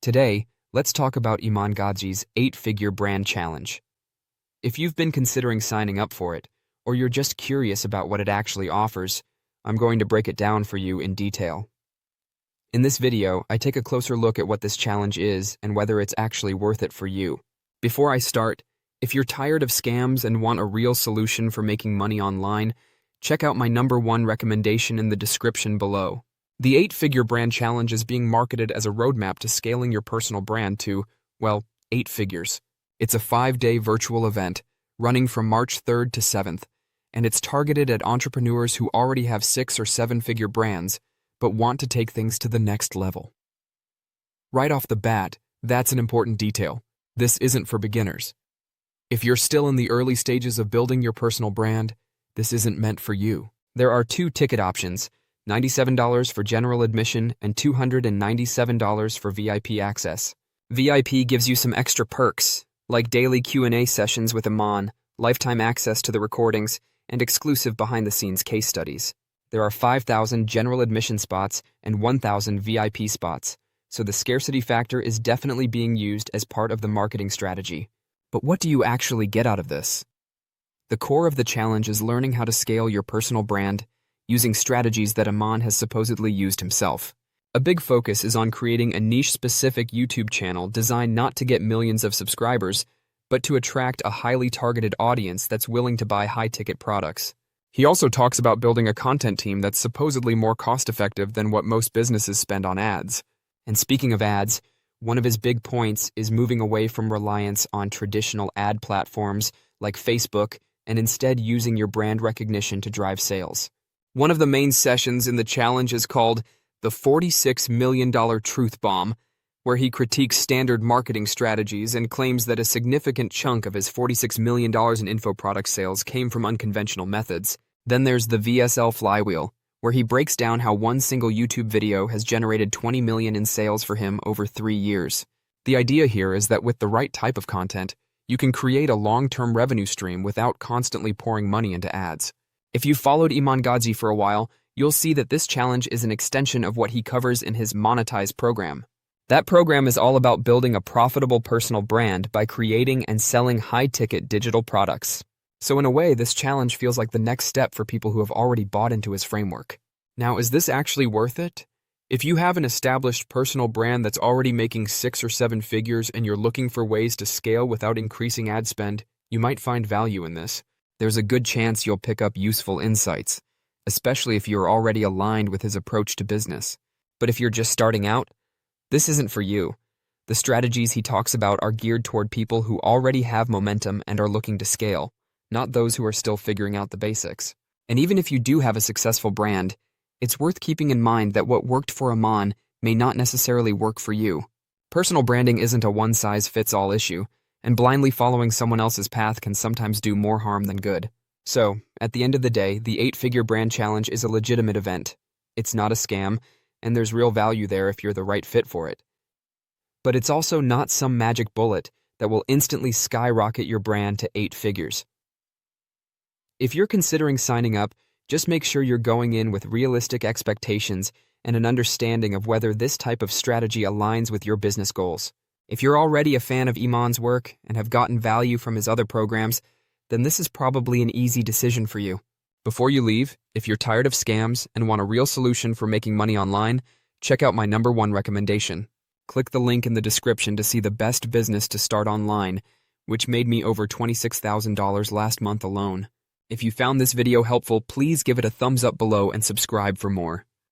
Today, let's talk about Iman Gadzhi's 8-figure brand challenge. If you've been considering signing up for it, or you're just curious about what it actually offers, I'm going to break it down for you in detail. In this video, I take a closer look at what this challenge is and whether it's actually worth it for you. Before I start, if you're tired of scams and want a real solution for making money online, check out my #1 recommendation in the description below. The 8-figure brand challenge is being marketed as a roadmap to scaling your personal brand to, well, 8 figures. It's a 5-day virtual event running from March 3rd to 7th, and it's targeted at entrepreneurs who already have 6- or 7-figure brands but want to take things to the next level. Right off the bat, that's an important detail. This isn't for beginners. If you're still in the early stages of building your personal brand, this isn't meant for you. There are 2 ticket options: $97 for general admission and $297 for VIP access. VIP gives you some extra perks, like daily Q&A sessions with Iman, lifetime access to the recordings, and exclusive behind-the-scenes case studies. There are 5,000 general admission spots and 1,000 VIP spots, so the scarcity factor is definitely being used as part of the marketing strategy. But what do you actually get out of this? The core of the challenge is learning how to scale your personal brand using strategies that Iman has supposedly used himself. A big focus is on creating a niche-specific YouTube channel designed not to get millions of subscribers, but to attract a highly targeted audience that's willing to buy high-ticket products. He also talks about building a content team that's supposedly more cost-effective than what most businesses spend on ads. And speaking of ads, one of his big points is moving away from reliance on traditional ad platforms like Facebook and instead using your brand recognition to drive sales. One of the main sessions in the challenge is called the $46 million Truth Bomb, where he critiques standard marketing strategies and claims that a significant chunk of his $46 million in info product sales came from unconventional methods. Then there's the VSL Flywheel, where he breaks down how one single YouTube video has generated $20 million in sales for him over 3 years. The idea here is that with the right type of content, you can create a long-term revenue stream without constantly pouring money into ads. If you've followed Iman Gadzhi for a while, you'll see that this challenge is an extension of what he covers in his Monetize program. That program is all about building a profitable personal brand by creating and selling high-ticket digital products. So in a way, this challenge feels like the next step for people who have already bought into his framework. Now, is this actually worth it? If you have an established personal brand that's already making 6 or 7 figures and you're looking for ways to scale without increasing ad spend, you might find value in this. There's a good chance you'll pick up useful insights, especially if you're already aligned with his approach to business. But if you're just starting out, this isn't for you. The strategies he talks about are geared toward people who already have momentum and are looking to scale, not those who are still figuring out the basics. And even if you do have a successful brand, it's worth keeping in mind that what worked for Iman may not necessarily work for you. Personal branding isn't a one-size-fits-all issue, and blindly following someone else's path can sometimes do more harm than good. So, at the end of the day, the 8-figure brand challenge is a legitimate event. It's not a scam, and there's real value there if you're the right fit for it. But it's also not some magic bullet that will instantly skyrocket your brand to 8 figures. If you're considering signing up, just make sure you're going in with realistic expectations and an understanding of whether this type of strategy aligns with your business goals. If you're already a fan of Iman's work and have gotten value from his other programs, then this is probably an easy decision for you. Before you leave, if you're tired of scams and want a real solution for making money online, check out my #1 recommendation. Click the link in the description to see the best business to start online, which made me over $26,000 last month alone. If you found this video helpful, please give it a thumbs up below and subscribe for more.